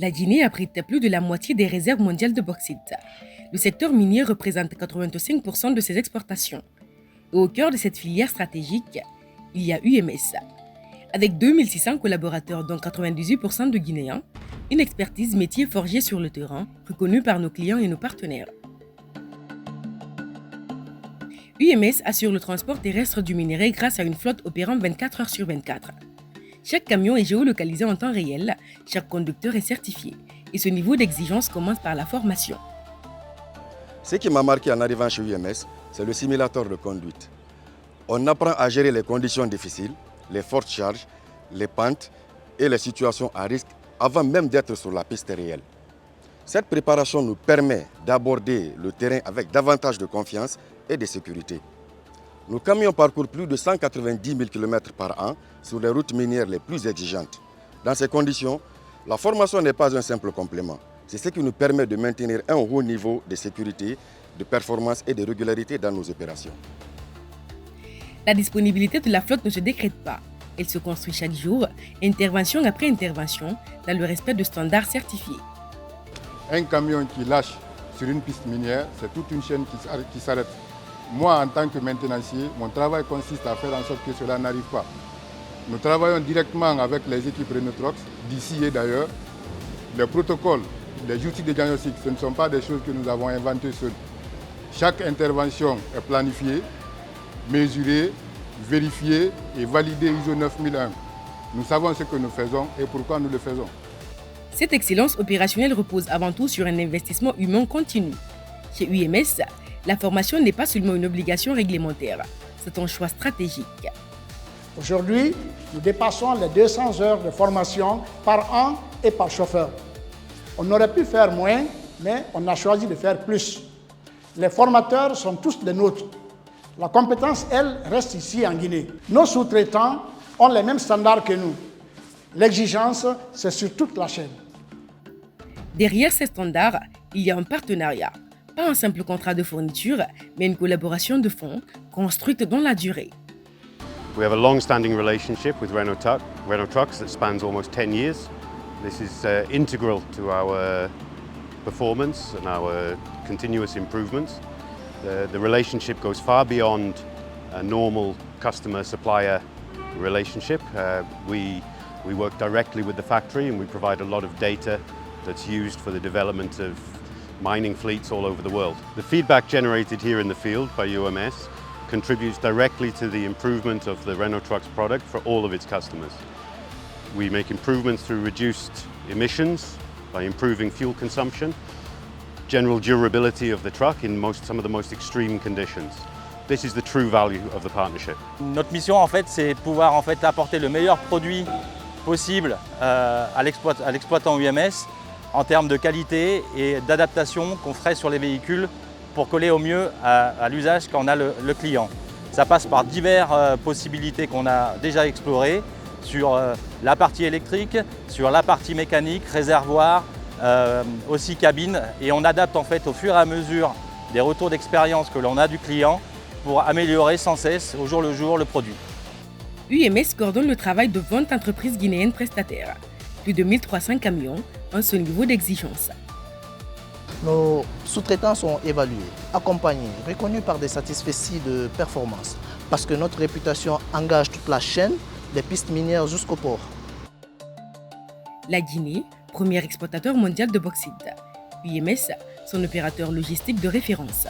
La Guinée abrite plus de la moitié des réserves mondiales de bauxite. Le secteur minier représente 85% de ses exportations. Et au cœur de cette filière stratégique, il y a UMS. Avec 2600 collaborateurs, dont 98% de Guinéens, une expertise métier forgée sur le terrain, reconnue par nos clients et nos partenaires. UMS assure le transport terrestre du minerai grâce à une flotte opérant 24 heures sur 24. Chaque camion est géolocalisé en temps réel, chaque conducteur est certifié. Et ce niveau d'exigence commence par la formation. Ce qui m'a marqué en arrivant chez UMS, c'est le simulateur de conduite. On apprend à gérer les conditions difficiles, les fortes charges, les pentes et les situations à risque avant même d'être sur la piste réelle. Cette préparation nous permet d'aborder le terrain avec davantage de confiance et de sécurité. Nos camions parcourent plus de 190 000 km par an sur les routes minières les plus exigeantes. Dans ces conditions, la formation n'est pas un simple complément. C'est ce qui nous permet de maintenir un haut niveau de sécurité, de performance et de régularité dans nos opérations. La disponibilité de la flotte ne se décrète pas. Elle se construit chaque jour, intervention après intervention, dans le respect de standards certifiés. Un camion qui lâche sur une piste minière, c'est toute une chaîne qui s'arrête. Moi, en tant que maintenancier, mon travail consiste à faire en sorte que cela n'arrive pas. Nous travaillons directement avec les équipes Renault Trucks, d'ici et d'ailleurs. Les protocoles, les outils de diagnostic, ce ne sont pas des choses que nous avons inventées seuls. Chaque intervention est planifiée, mesurée, vérifiée et validée ISO 9001. Nous savons ce que nous faisons et pourquoi nous le faisons. Cette excellence opérationnelle repose avant tout sur un investissement humain continu. Chez UMS, la formation n'est pas seulement une obligation réglementaire, c'est un choix stratégique. Aujourd'hui, nous dépassons les 200 heures de formation par an et par chauffeur. On aurait pu faire moins, mais on a choisi de faire plus. Les formateurs sont tous des nôtres. La compétence, elle, reste ici en Guinée. Nos sous-traitants ont les mêmes standards que nous. L'exigence, c'est sur toute la chaîne. Derrière ces standards, il y a un partenariat. Pas un simple contrat de fourniture, mais une collaboration de fond construite dans la durée. We have a long-standing relationship with Renault Trucks that spans almost 10 years. This is integral to our performance and our continuous improvements. The relationship goes far beyond a normal customer-supplier relationship. We work directly with the factory and we provide a lot of data that's used for the development of mining fleets all over the world. The feedback generated here in the field by UMS contributes directly to the improvement of the Renault Trucks product for all of its customers. We make improvements through reduced emissions by improving fuel consumption, general durability of the truck in some of the most extreme conditions. This is the true value of the partnership. Notre mission en fait, c'est pouvoir en fait apporter le meilleur produit possible à l'exploitant UMS en termes de qualité et d'adaptation qu'on ferait sur les véhicules pour coller au mieux à l'usage qu'en a le client. Ça passe par diverses possibilités qu'on a déjà explorées sur la partie électrique, sur la partie mécanique, réservoir, aussi cabine, et on adapte en fait au fur et à mesure des retours d'expérience que l'on a du client pour améliorer sans cesse au jour le jour le produit. UMS coordonne le travail de 20 entreprises guinéennes prestataires. Plus de 1300 camions ont ce niveau d'exigence. Nos sous-traitants sont évalués, accompagnés, reconnus par des satisfecits de performance, parce que notre réputation engage toute la chaîne, des pistes minières jusqu'au port. La Guinée, premier exportateur mondial de bauxite. UMS, son opérateur logistique de référence.